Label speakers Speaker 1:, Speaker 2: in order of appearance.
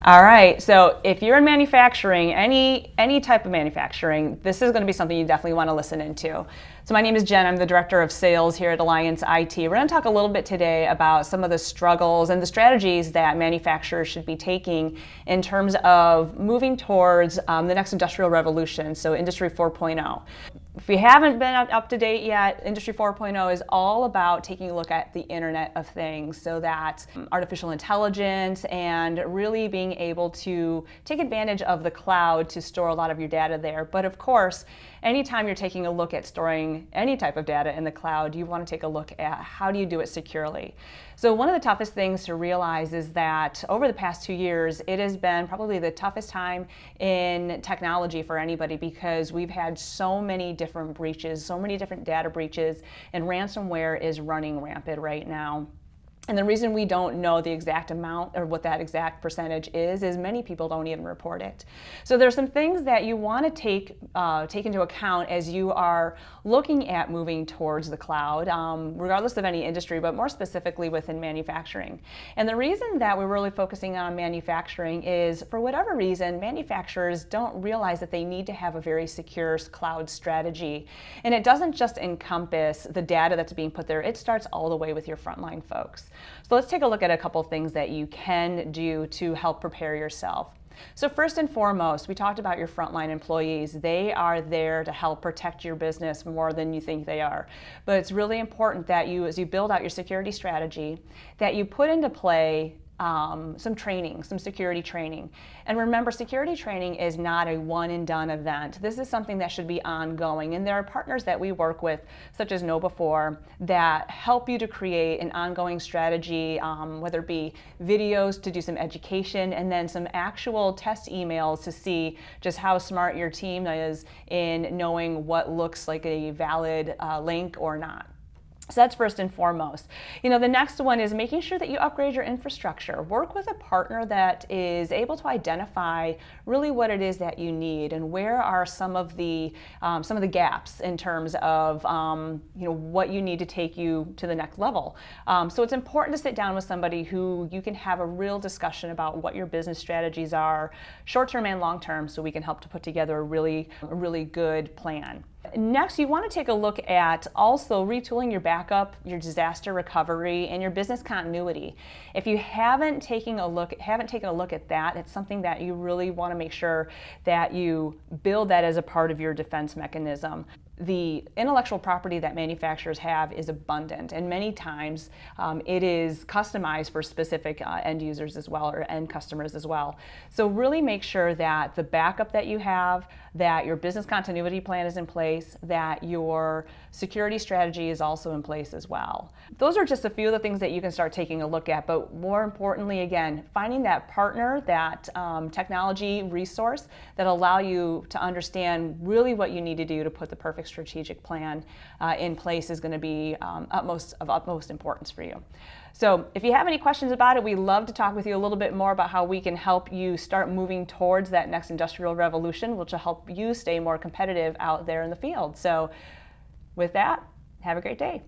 Speaker 1: All right, so if you're in manufacturing, any type of manufacturing, this is going to be something you definitely want to listen into. So my name is Jen. I'm the Director of Sales here at Alliance IT. We're going to talk a little bit today about some of the struggles and the strategies that manufacturers should be taking in terms of moving towards the next industrial revolution, so Industry 4.0. If you haven't been up to date yet, Industry 4.0 is all about taking a look at the Internet of Things, so that artificial intelligence and really being able to take advantage of the cloud to store a lot of your data there. But of course, anytime you're taking a look at storing any type of data in the cloud, you want to take a look at how do you do it securely. So one of the toughest things to realize is that over the past 2 years, it has been probably the toughest time in technology for anybody, because we've had so many different breaches, so many different data breaches, and ransomware is running rampant right now. And the reason we don't know the exact amount or what that exact percentage is many people don't even report it. So there's some things that you want to take into account as you are looking at moving towards the cloud, regardless of any industry, but more specifically within manufacturing. And the reason that we're really focusing on manufacturing is, for whatever reason, manufacturers don't realize that they need to have a very secure cloud strategy. And it doesn't just encompass the data that's being put there, it starts all the way with your frontline folks. So let's take a look at a couple things that you can do to help prepare yourself. So first and foremost, we talked about your frontline employees. They are there to help protect your business more than you think they are. But it's really important that you, as you build out your security strategy, that you put into play some training, some security training. And remember, security training is not a one and done event. This is something that should be ongoing. And there are partners that we work with, such as KnowBe4, that help you to create an ongoing strategy, whether it be videos to do some education, and then some actual test emails to see just how smart your team is in knowing what looks like a valid link or not. So that's first and foremost. The next one is making sure that you upgrade your infrastructure. Work with a partner that is able to identify really what it is that you need and where are some of the gaps in terms of what you need to take you to the next level. So it's important to sit down with somebody who you can have a real discussion about what your business strategies are, short-term and long-term, so we can help to put together a really good plan. Next, you want to take a look at also retooling your backup, your disaster recovery, and your business continuity. If you haven't taken a look at that, it's something that you really want to make sure that you build that as a part of your defense mechanism. The intellectual property that manufacturers have is abundant, and many times it is customized for specific end users as well, or end customers as well. So really make sure that the backup that you have, that your business continuity plan is in place, that your security strategy is also in place as well. Those are just a few of the things that you can start taking a look at, but more importantly, again, finding that partner, that technology resource that allow you to understand really what you need to do to put the perfect strategic plan in place is going to be of utmost importance for you. So if you have any questions about it, we'd love to talk with you a little bit more about how we can help you start moving towards that next industrial revolution, which will help you stay more competitive out there in the field. So with that, have a great day.